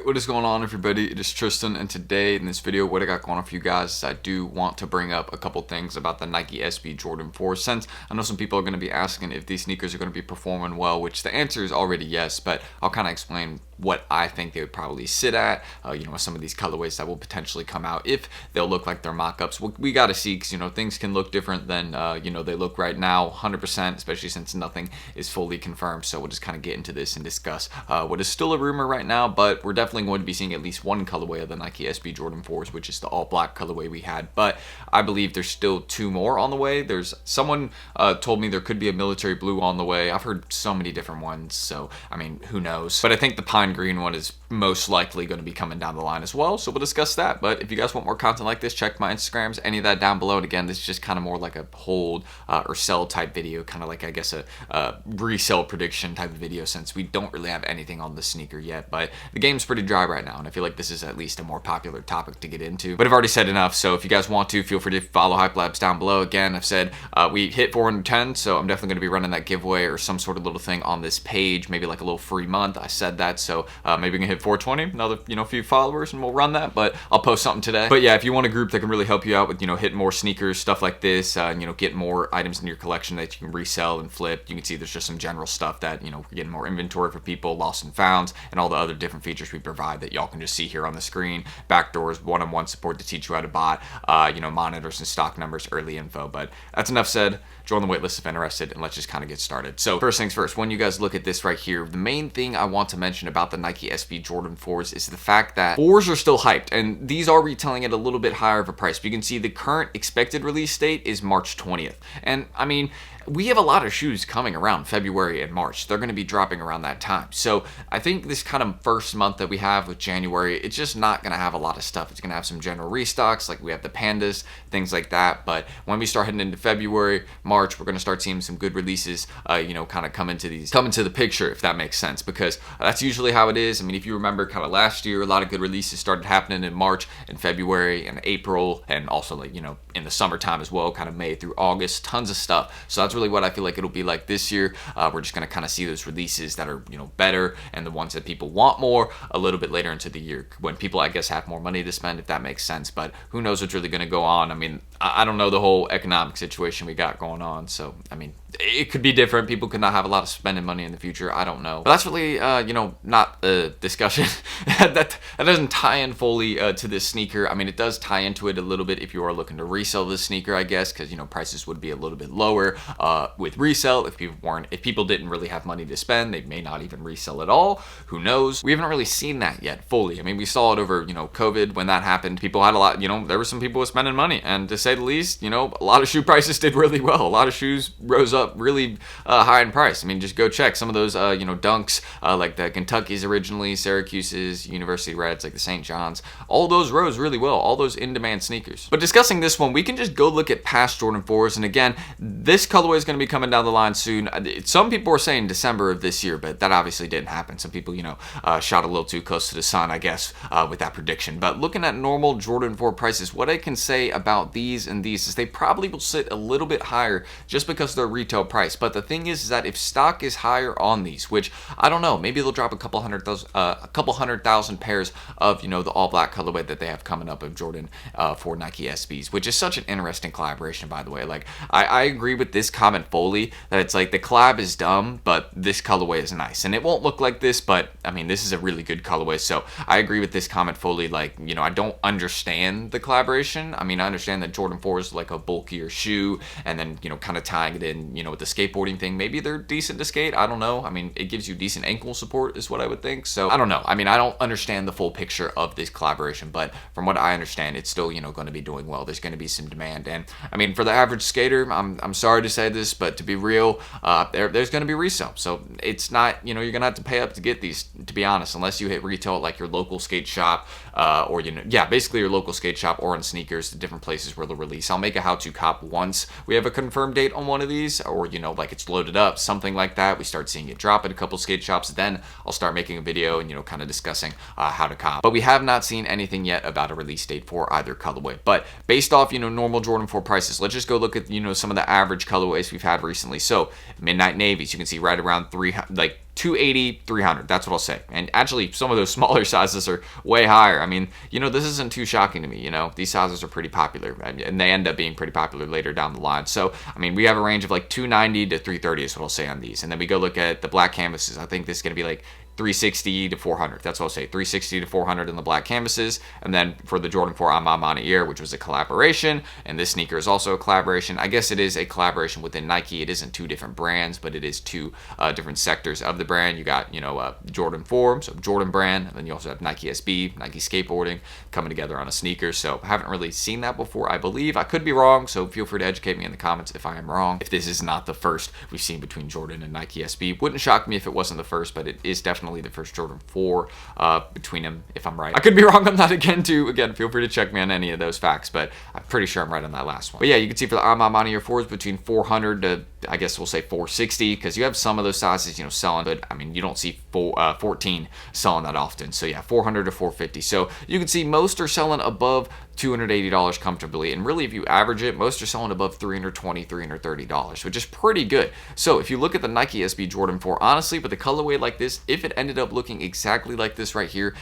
Alright, what is going on everybody? It is Tristan, and today in this video what I got going on for you guys is I do want to bring up a couple things about the Nike SB Jordan 4, since I know some people are going to be asking if these sneakers are going to be performing well, which the answer is already yes, but I'll kind of explain what I think they would probably sit at, some of these colorways that will potentially come out, if they'll look like their mock-ups. We got to see, because, things can look different than, they look right now, 100%, especially since nothing is fully confirmed. So we'll just kind of get into this and discuss what is still a rumor right now, but we're definitely going to be seeing at least one colorway of the Nike SB Jordan 4s, which is the all-black colorway we had. But I believe there's still two more on the way. There's someone told me there could be a military blue on the way. I've heard so many different ones, so, I mean, who knows? But I think the pine green one is most likely going to be coming down the line as well, so we'll discuss that. But if you guys want more content like this, check my Instagrams, any of that down below. And again, this is just kind of more like a hold or sell type video, kind of like, I guess, a resell prediction type of video, since we don't really have anything on the sneaker yet. But the game's pretty dry right now, and I feel like this is at least a more popular topic to get into. But I've already said enough, so if you guys want to, feel free to follow Hype Labs down below. Again, I've said we hit 410, so I'm definitely going to be running that giveaway or some sort of little thing on this page, maybe like a little free month. I said that, so maybe we can hit 420, another few followers, and we'll run that. But I'll post something today. But yeah, if you want a group that can really help you out with hitting more sneakers, stuff like this, get more items in your collection that you can resell and flip. You can see there's just some general stuff that we're getting more inventory for people, lost and founds, and all the other different features we provide that y'all can just see here on the screen. Backdoors, one-on-one support to teach you how to bot, monitors and stock numbers, early info. But that's enough said. Join the waitlist if interested, and let's just kind of get started. So first things first, when you guys look at this right here, the main thing I want to mention about the Nike SB Jordan 4s is the fact that 4s are still hyped, and these are retailing at a little bit higher of a price. But you can see the current expected release date is March 20th. And I mean, we have a lot of shoes coming around February and March. They're going to be dropping around that time. So I think this kind of first month that we have with January, it's just not going to have a lot of stuff. It's going to have some general restocks, like we have the pandas, things like that. But when we start heading into February, March, we're going to start seeing some good releases, kind of come into the picture, if that makes sense, because that's usually how it is. I mean, if you remember kind of last year, a lot of good releases started happening in March and February and April, and also like, in the summertime as well, kind of May through August, tons of stuff. So that's really what I feel like it'll be like this year. We're just going to kind of see those releases that are, better, and the ones that people want more a little bit later into the year, when people, I guess, have more money to spend, if that makes sense. But who knows what's really going to go on. I mean, I don't know the whole economic situation we got going on. So, I mean, it could be different. People could not have a lot of spending money in the future. I don't know. But that's really, not the discussion. that doesn't tie in fully to this sneaker. I mean, it does tie into it a little bit if you are looking to resell this sneaker, I guess, because, prices would be a little bit lower with resell. If people didn't really have money to spend, they may not even resell at all. Who knows? We haven't really seen that yet fully. I mean, we saw it over, COVID when that happened. People had a lot, there were some people spending money, and to say the least, a lot of shoe prices did really well. A lot of shoes rose up really high in price. I mean, just go check some of those, dunks, like the Kentuckies originally, Syracuse's, University Reds, like the St. John's. All those rose really well. All those in-demand sneakers. But discussing this one, we can just go look at past Jordan 4s, and again, this colorway is going to be coming down the line soon. Some people are saying December of this year, but that obviously didn't happen. Some people, shot a little too close to the sun, I guess, with that prediction. But looking at normal Jordan 4 prices, what I can say about these and these is they probably will sit a little bit higher just because of their retail price. But the thing is that if stock is higher on these, which I don't know, maybe they'll drop a couple hundred thousand pairs of, the all black colorway that they have coming up of Jordan for Nike SBs, which is such an interesting collaboration, by the way. Like, I agree with this comment fully, that it's like the collab is dumb, but this colorway is nice. And it won't look like this, but I mean, this is a really good colorway. So I agree with this comment fully. Like, I don't understand the collaboration. I mean, I understand that Jordan 4 is like a bulkier shoe, and then, kind of tying it in, with the skateboarding thing. Maybe they're decent to skate. I don't know. I mean, it gives you decent ankle support is what I would think. So I don't know. I mean, I don't understand the full picture of this collaboration, but from what I understand, it's still, going to be doing well. There's going to be some demand. And I mean, for the average skater, I'm sorry to say this, but to be real, there's going to be resale. So it's not, you're going to have to pay up to get these, to be honest, unless you hit retail at like your local skate shop, or, basically your local skate shop, or on sneakers, the different places where they'll release. I'll make a how-to cop once we have a confirmed date on one of these, or, like it's loaded up, something like that. We start seeing it drop at a couple skate shops. Then I'll start making a video and, kind of discussing how to cop. But we have not seen anything yet about a release date for either colorway. But based off, normal Jordan 4 prices, let's just go look at, some of the average colorways we've had recently. So midnight navies, you can see right around 280, 300. That's what I'll say. And actually, some of those smaller sizes are way higher. I mean, this isn't too shocking to me. These sizes are pretty popular, and they end up being pretty popular later down the line. So, I mean, we have a range of like 290 to 330 is what I'll say on these. And then we go look at the black canvases. I think this is going to be like 360 to 400. That's what I'll say. 360 to 400 in the black canvases. And then for the Jordan 4 Amamani Air, which was a collaboration, and this sneaker is also a collaboration. I guess it is a collaboration within Nike. It isn't two different brands, but it is two different sectors of the brand. You got, Jordan 4, so Jordan brand, and then you also have Nike SB, Nike skateboarding coming together on a sneaker. So I haven't really seen that before, I believe. I could be wrong, so feel free to educate me in the comments if I am wrong. If this is not the first we've seen between Jordan and Nike SB, wouldn't shock me if it wasn't the first, but it is definitely the first Jordan 4 between them, if I'm right. I could be wrong on that again too. Again, feel free to check me on any of those facts, but I'm pretty sure I'm right on that last one. But yeah, you can see for the Amamani Air 4s between 400 to, I guess we'll say 460, because you have some of those sizes, selling, but I mean, you don't see 14 selling that often. So yeah, 400 to 450. So you can see most are selling above $280 comfortably, and really if you average it, most are selling above $320, $330, which is pretty good. So if you look at the Nike SB Jordan 4, honestly, with a colorway like this, if it ended up looking exactly like this right here,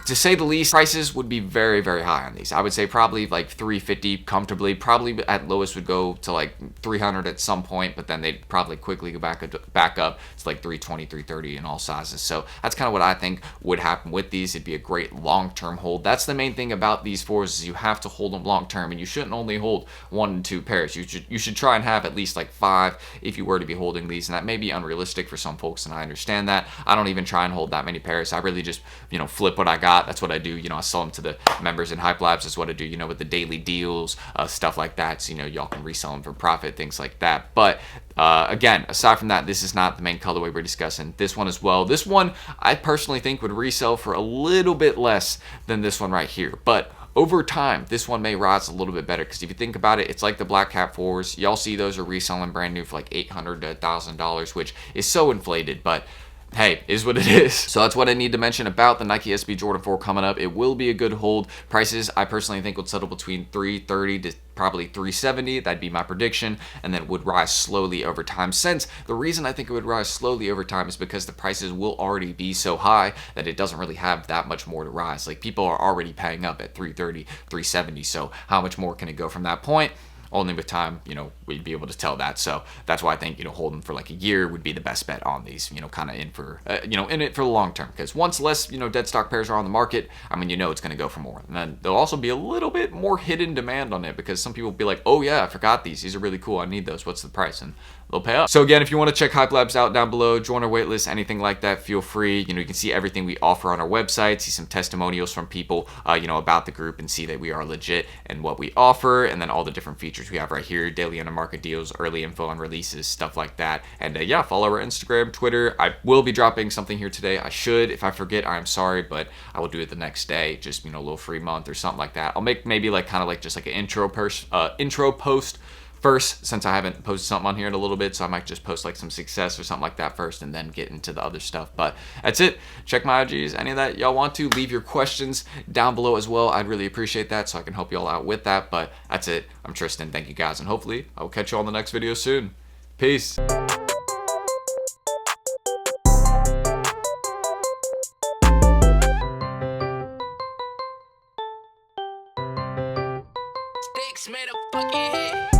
to say the least, prices would be very, very high on these. I would say probably like 350 comfortably. Probably at lowest would go to like 300 at some point, but then they'd probably quickly go back up. It's like 320, 330 in all sizes. So that's kind of what I think would happen with these. It'd be a great long-term hold. That's the main thing about these 4s is you have to hold them long-term, and you shouldn't only hold 1 and 2 pairs. You should try and have at least like 5 if you were to be holding these, and that may be unrealistic for some folks, and I understand that. I don't even try and hold that many pairs. I really just, flip what I got. That's what I do. I sell them to the members in Hype Labs. That's what I do, with the daily deals, stuff like that. So, y'all can resell them for profit, things like that. But again, aside from that, this is not the main colorway we're discussing. This one as well. This one, I personally think would resell for a little bit less than this one right here. But over time, this one may rise a little bit better, because if you think about it, it's like the Black Cat 4s. Y'all see those are reselling brand new for like $800 to $1,000, which is so inflated, but hey, is what it is. So that's what I need to mention about the Nike SB Jordan 4 coming up. It will be a good hold. Prices, I personally think, would settle between $330 to probably $370. That'd be my prediction, and then would rise slowly over time. Since the reason I think it would rise slowly over time is because the prices will already be so high that it doesn't really have that much more to rise. Like, people are already paying up at $330, $370. So how much more can it go from that point? Only with time, we'd be able to tell that. So that's why I think, holding for like a year would be the best bet on these, kind of in for, in it for the long term. Because once less, dead stock pairs are on the market, I mean, it's going to go for more. And then there'll also be a little bit more hidden demand on it, because some people will be like, oh yeah, I forgot these. These are really cool. I need those. What's the price? And they'll pay up. So again, if you want to check Hype Labs out down below, join our waitlist, anything like that, feel free. You can see everything we offer on our website, see some testimonials from people, about the group, and see that we are legit and what we offer, and then all the different features we have right here, daily under market deals, early info on releases, stuff like that. And yeah, follow our Instagram, Twitter. I will be dropping something here today. I should. If I forget, I'm sorry, but I will do it the next day. Just, a little free month or something like that. I'll make maybe like kind of like just like an intro post first, since I haven't posted something on here in a little bit, so I might just post like some success or something like that first, and then get into the other stuff. But that's it. Check my IGs, any of that y'all want to. Leave your questions down below as well. I'd really appreciate that, so I can help y'all out with that. But that's it. I'm Tristan. Thank you guys, and hopefully I will catch you on the next video soon. Peace. Made a fucking hit.